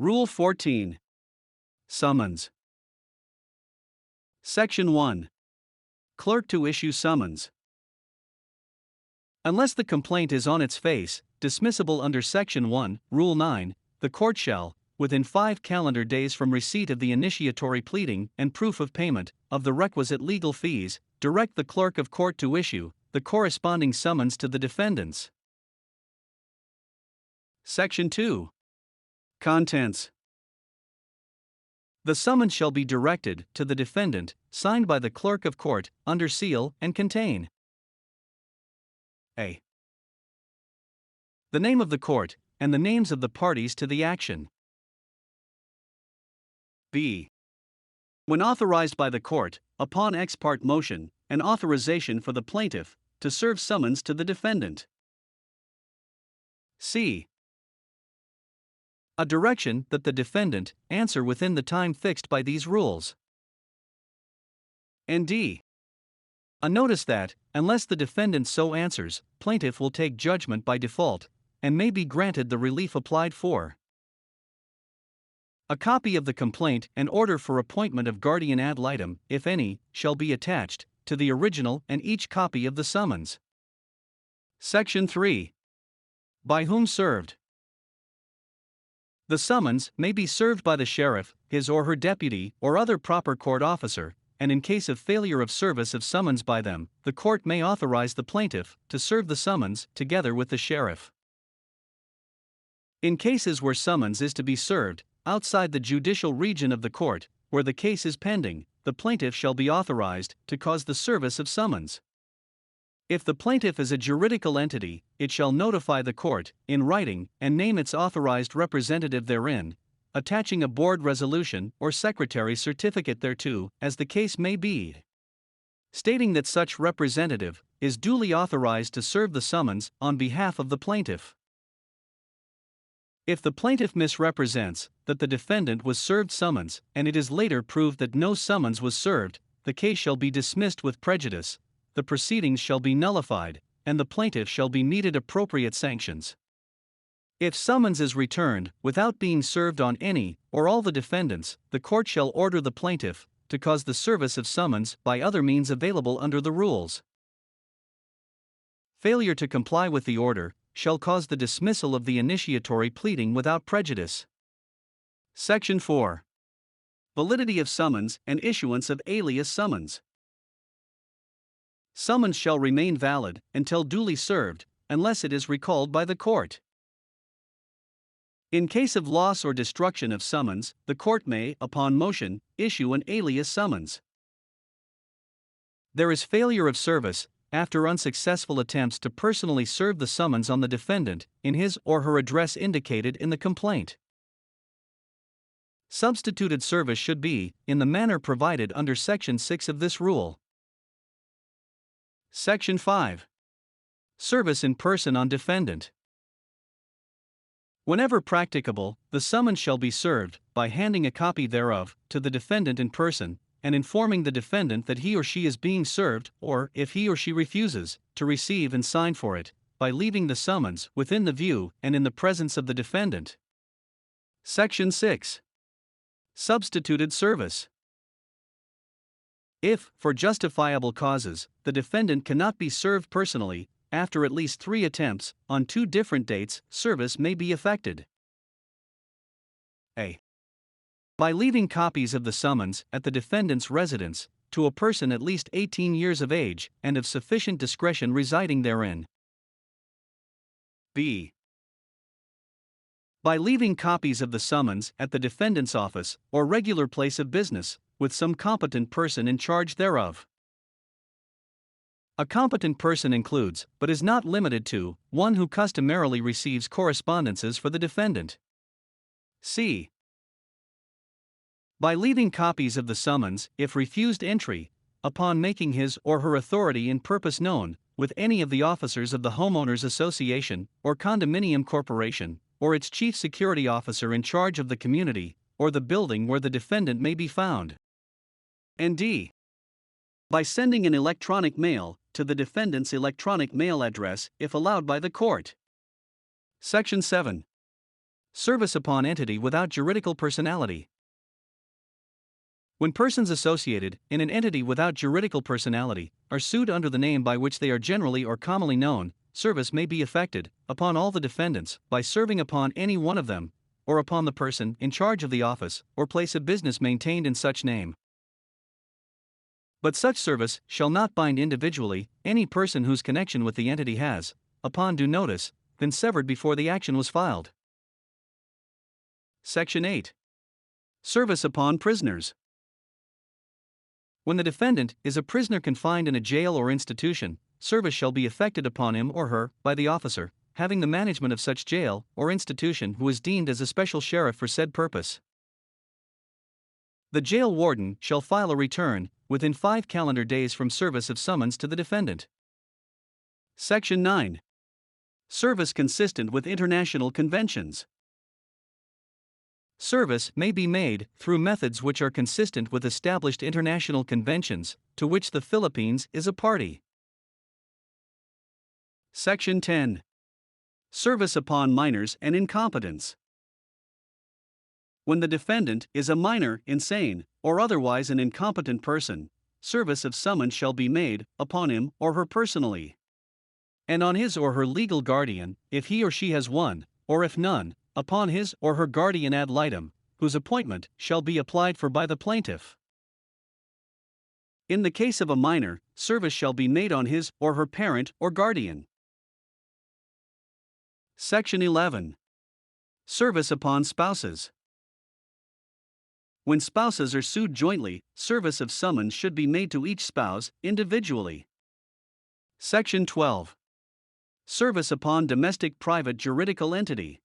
Rule 14. Summons. Section 1. Clerk to issue summons. Unless the complaint is on its face dismissible under Section 1, Rule 9, the court shall, within 5 calendar days from receipt of the initiatory pleading and proof of payment of the requisite legal fees, direct the clerk of court to issue the corresponding summons to the defendants. Section 2. Contents. The summons shall be directed to the defendant, signed by the clerk of court, under seal, and contain a. The name of the court, and the names of the parties to the action. b. When authorized by the court, upon ex parte motion, an authorization for the plaintiff to serve summons to the defendant. c. A direction that the defendant answer within the time fixed by these rules. And d. A notice that, unless the defendant so answers, plaintiff will take judgment by default, and may be granted the relief applied for. A copy of the complaint and order for appointment of guardian ad litem, if any, shall be attached to the original and each copy of the summons. Section 3. By whom served. The summons may be served by the sheriff, his or her deputy, or other proper court officer, and in case of failure of service of summons by them, the court may authorize the plaintiff to serve the summons together with the sheriff. In cases where summons is to be served outside the judicial region of the court, where the case is pending, the plaintiff shall be authorized to cause the service of summons. If the plaintiff is a juridical entity, it shall notify the court, in writing, and name its authorized representative therein, attaching a board resolution or secretary certificate thereto, as the case may be, stating that such representative is duly authorized to serve the summons on behalf of the plaintiff. If the plaintiff misrepresents that the defendant was served summons, and it is later proved that no summons was served, the case shall be dismissed with prejudice, the proceedings shall be nullified, and the plaintiff shall be meted appropriate sanctions. If summons is returned without being served on any or all the defendants, the court shall order the plaintiff to cause the service of summons by other means available under the rules. Failure to comply with the order shall cause the dismissal of the initiatory pleading without prejudice. Section 4. Validity of summons and issuance of alias summons. Summons shall remain valid until duly served, unless it is recalled by the court. In case of loss or destruction of summons, the court may, upon motion, issue an alias summons. There is failure of service after unsuccessful attempts to personally serve the summons on the defendant in his or her address indicated in the complaint. Substituted service should be in the manner provided under Section 6 of this rule. Section 5. Service in person on defendant. Whenever practicable, the summons shall be served by handing a copy thereof to the defendant in person, and informing the defendant that he or she is being served, or, if he or she refuses to receive and sign for it, by leaving the summons within the view and in the presence of the defendant. Section 6. Substituted service. If, for justifiable causes, the defendant cannot be served personally, after at least 3 attempts, on 2 different dates, service may be effected. A. By leaving copies of the summons at the defendant's residence, to a person at least 18 years of age and of sufficient discretion residing therein. B. By leaving copies of the summons at the defendant's office or regular place of business, with some competent person in charge thereof. A competent person includes, but is not limited to, one who customarily receives correspondences for the defendant. C. By leaving copies of the summons, if refused entry, upon making his or her authority in purpose known, with any of the officers of the Homeowners Association or Condominium Corporation, or its chief security officer in charge of the community, or the building where the defendant may be found. And D. By sending an electronic mail to the defendant's electronic mail address if allowed by the court. Section 7. Service upon entity without juridical personality. When persons associated in an entity without juridical personality are sued under the name by which they are generally or commonly known, service may be effected upon all the defendants by serving upon any one of them, or upon the person in charge of the office or place of business maintained in such name. But such service shall not bind individually any person whose connection with the entity has, upon due notice, been severed before the action was filed. Section 8. Service upon prisoners. When the defendant is a prisoner confined in a jail or institution, service shall be effected upon him or her by the officer having the management of such jail or institution who is deemed as a special sheriff for said purpose. The jail warden shall file a return within 5 calendar days from service of summons to the defendant. Section 9. Service consistent with international conventions. Service may be made through methods which are consistent with established international conventions to which the Philippines is a party. Section 10. Service upon minors and incompetents. When the defendant is a minor, insane, or otherwise an incompetent person, service of summons shall be made upon him or her personally, and on his or her legal guardian, if he or she has one, or if none, upon his or her guardian ad litem, whose appointment shall be applied for by the plaintiff. In the case of a minor, service shall be made on his or her parent or guardian. Section 11. Service upon spouses. When spouses are sued jointly, service of summons should be made to each spouse individually. Section 12. Service upon domestic private juridical entity.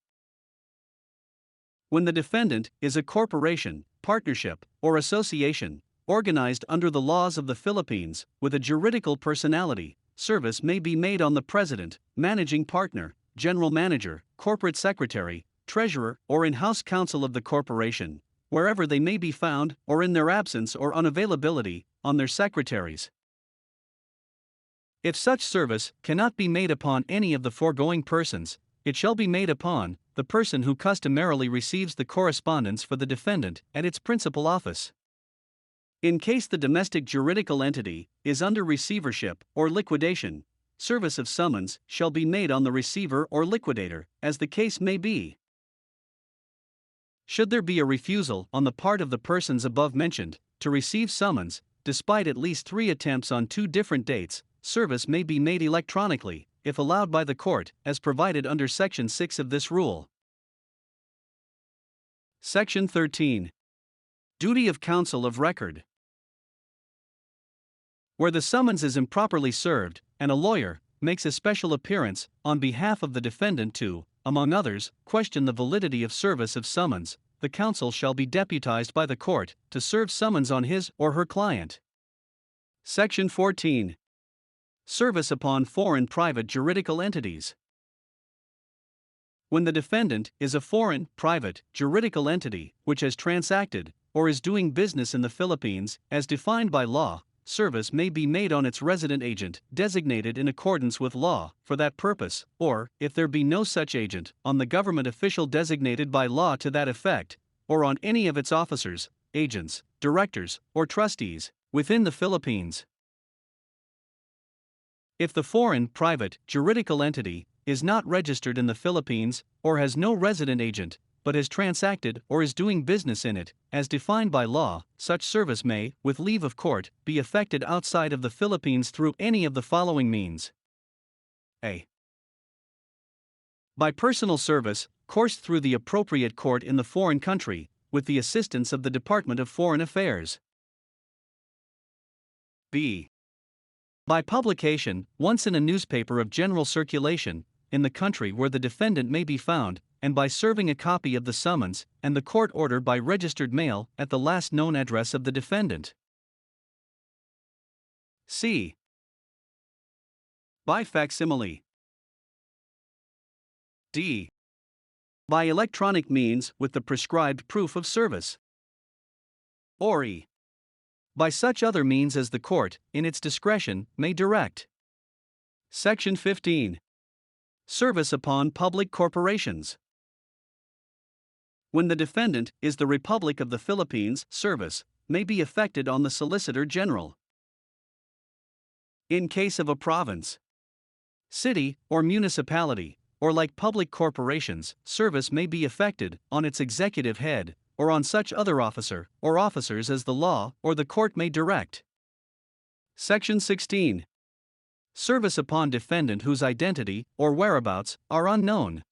When the defendant is a corporation, partnership, or association, organized under the laws of the Philippines, with a juridical personality, service may be made on the president, managing partner, general manager, corporate secretary, treasurer, or in-house counsel of the corporation, wherever they may be found, or in their absence or unavailability, on their secretaries. If such service cannot be made upon any of the foregoing persons, it shall be made upon the person who customarily receives the correspondence for the defendant at its principal office. In case the domestic juridical entity is under receivership or liquidation, service of summons shall be made on the receiver or liquidator, as the case may be. Should there be a refusal on the part of the persons above mentioned to receive summons, despite at least 3 attempts on 2 different dates, service may be made electronically, if allowed by the court, as provided under Section 6 of this rule. Section 13. Duty of counsel of record. Where the summons is improperly served, and a lawyer makes a special appearance on behalf of the defendant to, among others, question the validity of service of summons, the counsel shall be deputized by the court to serve summons on his or her client. Section 14. Service upon foreign private juridical entities. When the defendant is a foreign, private, juridical entity which has transacted or is doing business in the Philippines as defined by law, service may be made on its resident agent designated in accordance with law for that purpose, or, if there be no such agent, on the government official designated by law to that effect, or on any of its officers, agents, directors, or trustees within the Philippines. If the foreign, private, juridical entity is not registered in the Philippines or has no resident agent, but has transacted or is doing business in it, as defined by law, such service may, with leave of court, be effected outside of the Philippines through any of the following means. A. By personal service, coursed through the appropriate court in the foreign country, with the assistance of the Department of Foreign Affairs. B. By publication, once in a newspaper of general circulation, in the country where the defendant may be found, and by serving a copy of the summons and the court order by registered mail at the last known address of the defendant. C. By facsimile. D. By electronic means with the prescribed proof of service. Or E. By such other means as the court, in its discretion, may direct. Section 15. Service upon public corporations. when the defendant is the Republic of the Philippines, service may be effected on the Solicitor General. In case of a province, city, or municipality, or like public corporations, service may be effected on its executive head, or on such other officer or officers as the law or the court may direct. Section 16. Service upon defendant whose identity or whereabouts are unknown.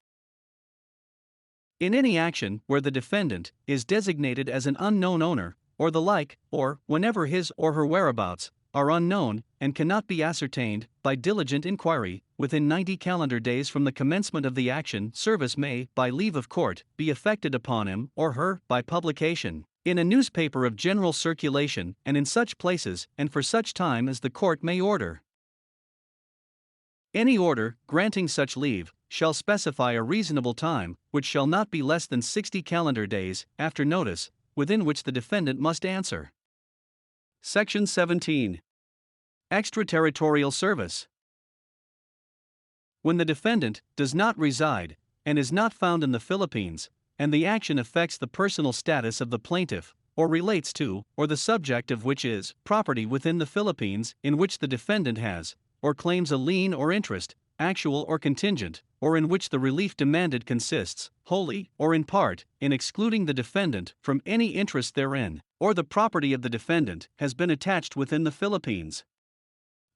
In any action where the defendant is designated as an unknown owner, or the like, or whenever his or her whereabouts are unknown and cannot be ascertained by diligent inquiry, within 90 calendar days from the commencement of the action, service may, by leave of court, be effected upon him or her by publication in a newspaper of general circulation and in such places and for such time as the court may order. Any order granting such leave shall specify a reasonable time, which shall not be less than 60 calendar days after notice, within which the defendant must answer. Section 17. Extraterritorial service. When the defendant does not reside and is not found in the Philippines, and the action affects the personal status of the plaintiff, or relates to, or the subject of which is, property within the Philippines in which the defendant has, or claims a lien or interest, actual or contingent, or in which the relief demanded consists, wholly or in part, in excluding the defendant from any interest therein, or the property of the defendant has been attached within the Philippines.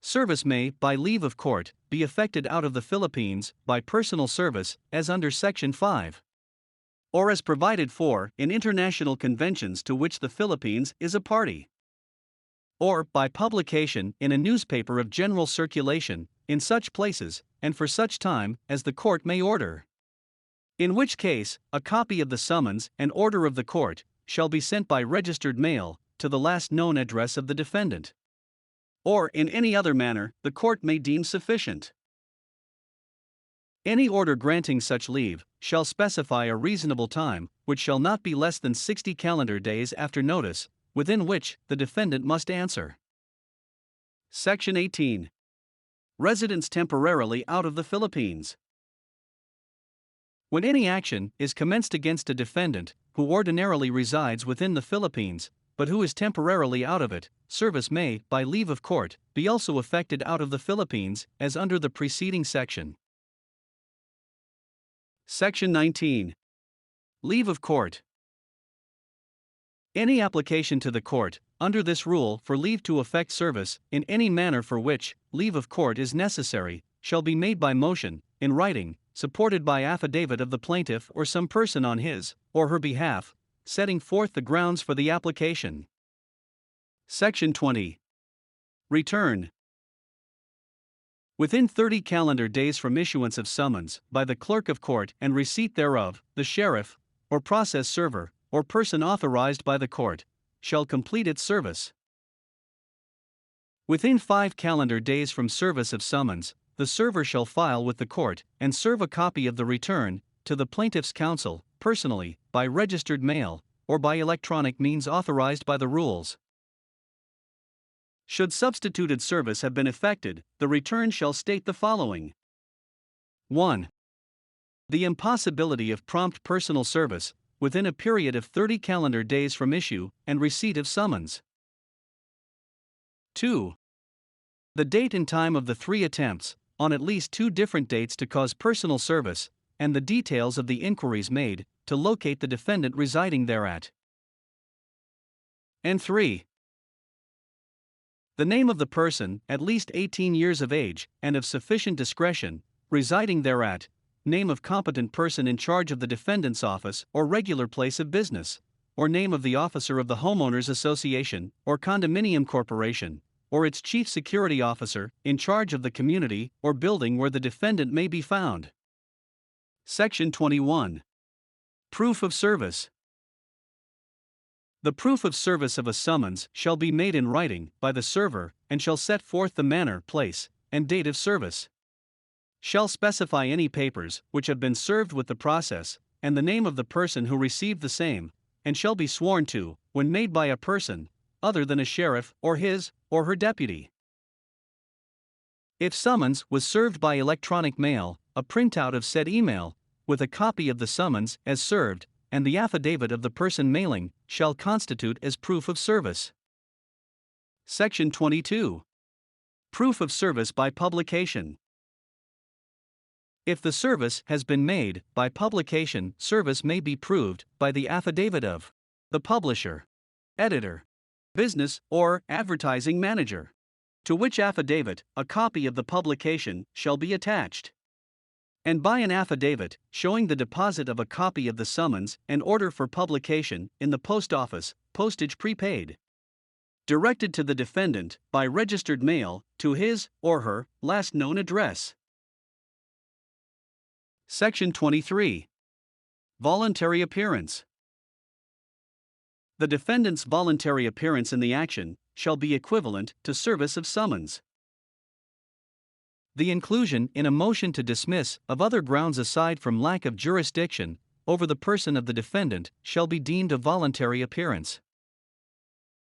Service may, by leave of court, be effected out of the Philippines by personal service, as under Section 5. Or as provided for in international conventions to which the Philippines is a party. Or by publication in a newspaper of general circulation, in such places, and for such time as the court may order. In which case, a copy of the summons and order of the court shall be sent by registered mail to the last known address of the defendant. Or in any other manner the court may deem sufficient. Any order granting such leave shall specify a reasonable time, which shall not be less than 60 calendar days after notice, within which the defendant must answer. Section 18. Residence temporarily out of the Philippines. When any action is commenced against a defendant who ordinarily resides within the Philippines, but who is temporarily out of it, service may, by leave of court, be also effected out of the Philippines, as under the preceding section. Section 19. Leave of court. Any application to the court, under this rule, for leave to effect service, in any manner for which leave of court is necessary, shall be made by motion, in writing, supported by affidavit of the plaintiff or some person on his or her behalf, setting forth the grounds for the application. Section 20. Return. Within 30 calendar days from issuance of summons by the clerk of court and receipt thereof, the sheriff, or process server, or person authorized by the court, shall complete its service. Within 5 calendar days from service of summons, the server shall file with the court and serve a copy of the return to the plaintiff's counsel, personally, by registered mail, or by electronic means authorized by the rules. Should substituted service have been effected, the return shall state the following. 1. The impossibility of prompt personal service within a period of 30 calendar days from issue and receipt of summons. 2. The date and time of the 3 attempts, on at least 2 different dates to cause personal service, and the details of the inquiries made to locate the defendant residing thereat. And 3. The name of the person, at least 18 years of age and of sufficient discretion, residing thereat, name of competent person in charge of the defendant's office or regular place of business, or name of the officer of the homeowners association or condominium corporation, or its chief security officer in charge of the community or building where the defendant may be found. Section 21. Proof of service. The proof of service of a summons shall be made in writing by the server and shall set forth the manner, place, and date of service. Shall specify any papers which have been served with the process, and the name of the person who received the same, and shall be sworn to, when made by a person other than a sheriff or his or her deputy. If summons was served by electronic mail, a printout of said email, with a copy of the summons as served, and the affidavit of the person mailing shall constitute as proof of service. Section 22. Proof of service by publication. If the service has been made by publication, service may be proved by the affidavit of the publisher, editor, business or advertising manager, to which affidavit a copy of the publication shall be attached, and by an affidavit showing the deposit of a copy of the summons and order for publication in the post office, postage prepaid, directed to the defendant by registered mail to his or her last known address. Section 23. Voluntary appearance. The defendant's voluntary appearance in the action shall be equivalent to service of summons. The inclusion in a motion to dismiss of other grounds aside from lack of jurisdiction over the person of the defendant shall be deemed a voluntary appearance.